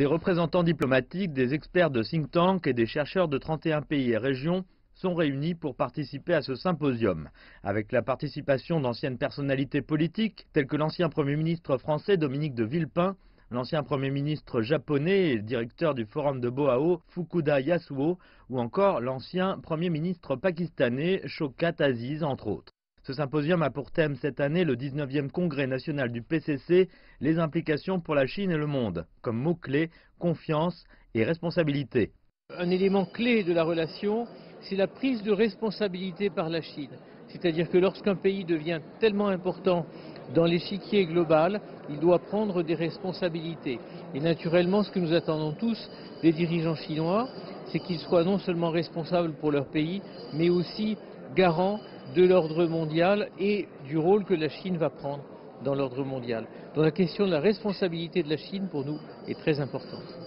Des représentants diplomatiques, des experts de think tanks et des chercheurs de 31 pays et régions sont réunis pour participer à ce symposium, avec la participation d'anciennes personnalités politiques telles que l'ancien Premier ministre français Dominique de Villepin, l'ancien Premier ministre japonais et directeur du Forum de Boao Fukuda Yasuo, ou encore l'ancien Premier ministre pakistanais Shaukat Aziz, entre autres. Ce symposium a pour thème cette année le 19e congrès national du PCC, les implications pour la Chine et le monde, comme mots-clés, confiance et responsabilité. Un élément clé de la relation, c'est la prise de responsabilité par la Chine. C'est-à-dire que lorsqu'un pays devient tellement important dans l'échiquier global, il doit prendre des responsabilités. Et naturellement, ce que nous attendons tous des dirigeants chinois, c'est qu'ils soient non seulement responsables pour leur pays, mais aussi garants de l'ordre mondial et du rôle que la Chine va prendre dans l'ordre mondial. Donc la question de la responsabilité de la Chine, pour nous, est très importante.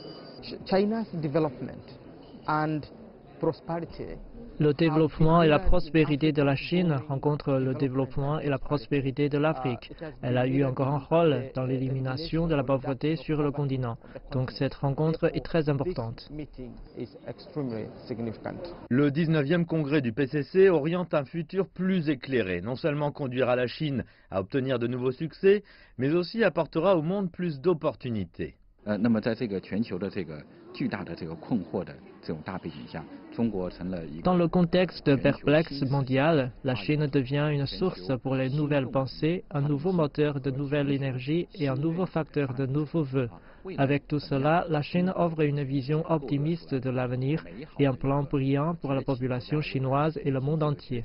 China's development and prosperity. Le développement et la prospérité de la Chine rencontrent le développement et la prospérité de l'Afrique. Elle a eu un grand rôle dans l'élimination de la pauvreté sur le continent. Donc cette rencontre est très importante. Le 19e congrès du PCC oriente un futur plus éclairé. Non seulement conduira la Chine à obtenir de nouveaux succès, mais aussi apportera au monde plus d'opportunités. Dans le contexte perplexe mondial, la Chine devient une source pour les nouvelles pensées, un nouveau moteur de nouvelle énergie et un nouveau facteur de nouveaux vœux. Avec tout cela, la Chine offre une vision optimiste de l'avenir et un plan brillant pour la population chinoise et le monde entier.